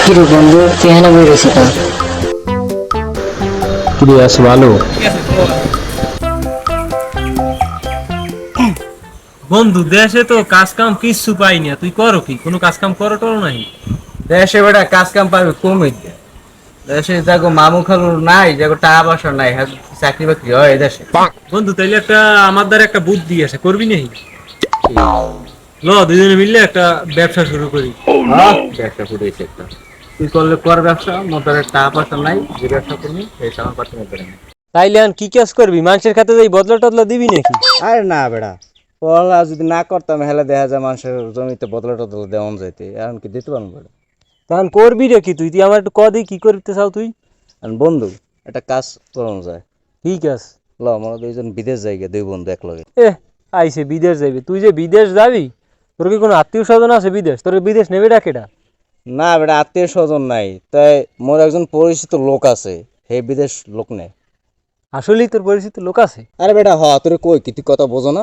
কিরে বন্ধু তুই এখানে বই রয়েছে তো? কিরে আছি ভালো। বন্ধু দেশে তো কাজ কাম কিচ্ছু পাই না, তুই করো কি? কোনো কাজ কাম করো টরো নাই? দেশে বেটা কাজ কাম পাবে কমই দেশে যাগো মামু খালুর নাই যাগো টাকা পয়সা নাই হ্যাঁ চাকরি বাকরি হয় এই দেশে বন্ধু তাইলে একটা আমার দ্বারা একটা বুদ্ধি আছে, করবি নেই? ল দুজনে মিললে একটা ব্যবসা শুরু করি। ব্যবসা ফুটেছে একটা তুই করলে কর ব্যবসা মোটর টাকা পয়সা নাই যে ব্যবসা করবি এই আমার পার্টনার করে না তাইলে আর কি কাজ করবি? মানুষের খাতে যাই বদলা টদলা দিবি নাকি? আরে না বেটা পড়ালা যদি না করতাম হেলে দেখা যায় মানুষের জমিতে বদলা টদলা দেওয়ান যাইতে এখন কি দিতে পারবো বেটা তখন করবি রে কি তুই? তুই আমার একটু কদি কি করতে চাও তুই? আর বন্ধু একটা কাজ করানো যায় ঠিক আছে। ল আমরা দুইজন বিদেশ যাই দুই বন্ধু এক লগে এ আইসে বিদেশ যাবি? তুই যে বিদেশ যাবি, তোর কি কোনো আত্মীয় স্বজন আছে বিদেশ? তোর বিদেশ নেবে ডাকেটা? না বেটা আত্মীয় স্বজন নাই তাই মোর একজন পরিচিত লোক আছে হে বিদেশ লোক নেই আসলেই তোর পরিচিত লোক আছে? আরে বেটা হ তোর কই কি তুই কথা বোঝো না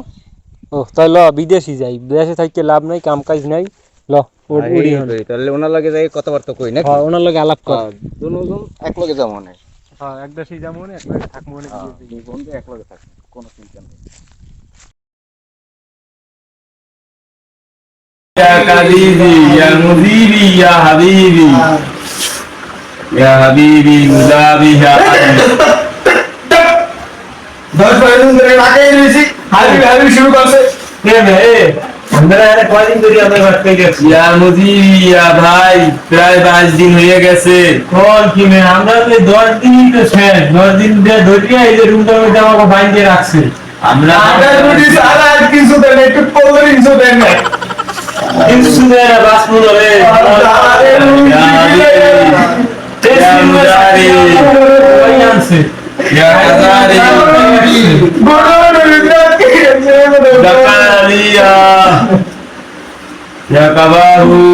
ও তাই ল বিদেশি যাই, দেশে থাকতে লাভ নাই, কাম কাজ নাই। ল উড়ি হন। তাহলে ওনার লগে যাই কথাবার্তা কই না হ্যাঁ ওনার লগে আলাপ কর। দুজন এক লগে যাবো না হ্যাঁ এক দেশেই যাবো না, এক লগে থাকবো না। দুই বন্ধু এক লগে থাকবে কোনো চিন্তা নেই يا حبيبي يا مديري يا حبيبي يا حبيبي مدابي يا حبيبي 10 দিন ধরে লাগাই রইছি হাবি হাবি শুরু করছে কে মে আমরা আরে কয়দিন ধরে আমরা বাত করে গেছি ইয়া মুদিরি ইয়া ভাই প্রায় 5 দিন হয়ে গেছে কোন কি মে আমরা তো 10 দিনই তো শেষ 10 দিন ধরে এই যে রুমটার মধ্যে আমাকে বাইন্ধে রাখছে আমরা আগে রুটি সারা কিছু দেন একটু কোল্ড ড্রিঙ্কস দেন না কিছু দেন বাস পুরো রে আরে রুটি يا هزاري دكاليا يا كبارو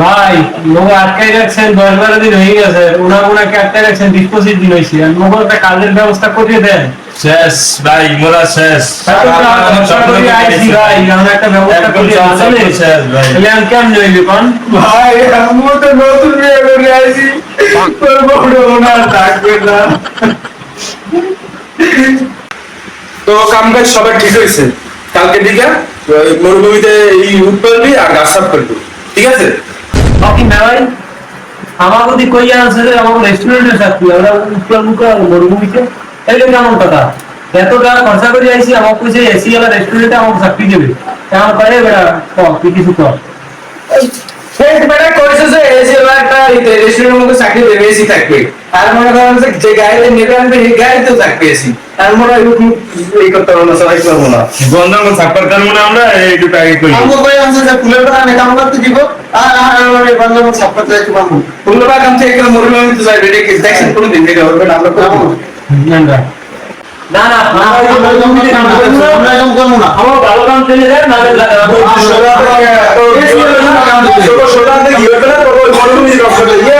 ভাই লোক আটকাই রাখছেন 10-12 দিন হয়ে গেছে ওনাকে আটকাই রাখছেন 20-25 দিন হয়েছে আর মোগল একটা কাজের ব্যবস্থা করিয়ে দেন শেষ ভাই মোরা শেষ ভাই আমরা একটা ব্যবস্থা করিয়ে দেন শেষ ভাই এলাম কেমন হইবে কোন ভাই আমি তো নতুন বিয়ে করে আইছি তোর বড় ওনার থাকবে না তো কাম কাজ সবার ঠিক হয়েছে কালকে দিকে মরুভূমিতে এই রুট করবি আর গাছ সাফ করবি ঠিক আছে বাকি না ভাই আমার যদি কই আছে যে আমার রেস্টুরেন্টে থাকবি আমরা উপর মুখে মরুভূমিতে এইটা কেমন কথা? এত টাকা খরচা করে আইছি আমার কইছে এসি ওয়ালা রেস্টুরেন্টে আমাকে চাকরি দেবে কেমন করে বেটা তুই কিছু কর সেই বেটা কইছে যে এসি একটা রেস্টুরেন্টের মধ্যে চাকরি দেবে এসি থাকবে আর মনে করেন যে গাড়িতে নেবে আনবে এই গাড়িতেও থাকবে এসি আর মনে হয় এই করতে পারবো না সবাই করবো না বন্ধন সাপোর্ট করব না আমরা এই দুটো আগে করি আমগো কই আছে যে ফুলের বাগানে কাম করতে দিব আর আমি বন্ধন সাপোর্ট চাইতে পারবো ফুলের বাগান থেকে মরুভূমিতে যাই রেডি কি দেখছেন কোন দিন এটা হবে না আমরা করব না না আমরা এরকম করব না আমার ভালো কাম চলে যায় না সোনাতে কি হবে না তোর মরুভূমি রক্ষা করবে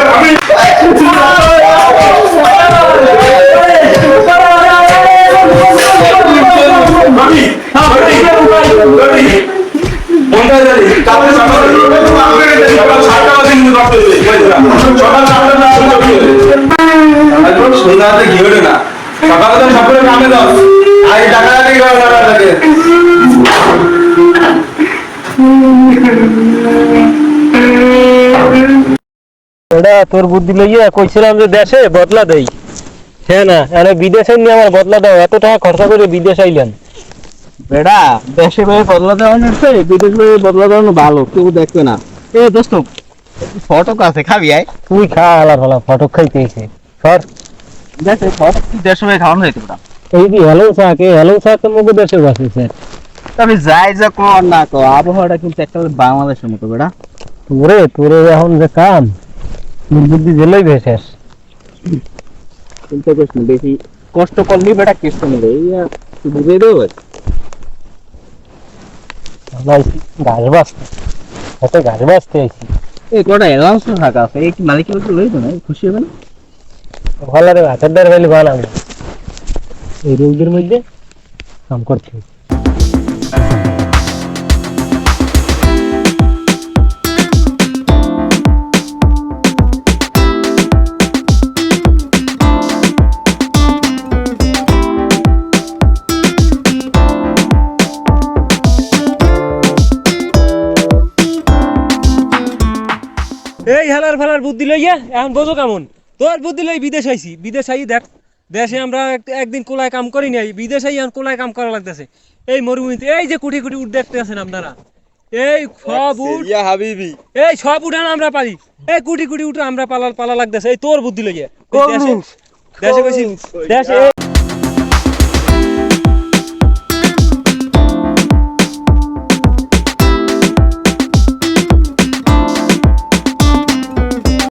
সন্ধ্যাতে কি হলো না সকালে তো সকলে কামে দাও আর এই টাকা লাগে ওটা তোর বুদ্ধি লইয়া কইছিলাম যে দেশে বদলা দেই হ্যাঁ না আরে বিদেশে নিয়ে আমার বদলা দাও এত টাকা খরচা করে বিদেশ আইলেন বেটা দেশে ভাই বদলা দেওয়া নিচ্ছে বিদেশ ভাই বদলা দেওয়ানো ভালো কেউ দেখবে না এ দোস্ত ফটক আছে খাবি আয় তুই খা আলার ভালা ফটক খাইতেছে সর দেশে ফটক দেড়শো ভাই খাওয়ানো যাইতে বেটা এই কি হ্যালো সাকে মগো দেশে বাসে স্যার তবে যাই যা কর না কো আবহাওয়াটা কিন্তু একটা বাংলাদেশের মতো বেটা তোরে এখন যে কাম বুদ্ধি জেলাই ভেসেস চিন্তা করিস না বেশি কষ্ট করলি বেটা কেষ্ট নেবে এই তুই বুঝাই দেবো গাছ বাঁচতে কত গাছ বাঁচতে আইছি এই কটা অ্যাডভান্স তো থাকা আছে এই মালিকের তো লইতো না খুশি হবে না ভালো রে গাছের দ্বার ফেলে ভালো আমি এই রোগের মধ্যে কাম করছি এই হেলার ফেলার বুদ্ধি লইয়া এখন বোঝো কেমন তোর বুদ্ধি লই বিদেশ আইছি বিদেশ আই দেখ দেশে আমরা একদিন কোলায় কাম করি নাই বিদেশ আই এখন কোলায় কাম করা লাগতেছে এই মরুভূমিতে এই যে কুটি কুটি উঠ দেখতে আছেন আপনারা এই সব উঠ ইয়া হাবিবি এই সব উঠান আমরা পারি এই কুটি কুটি উঠে আমরা পালা লাগতেছে এই তোর বুদ্ধি লইয়া দেশে দেশে কইছি দেশে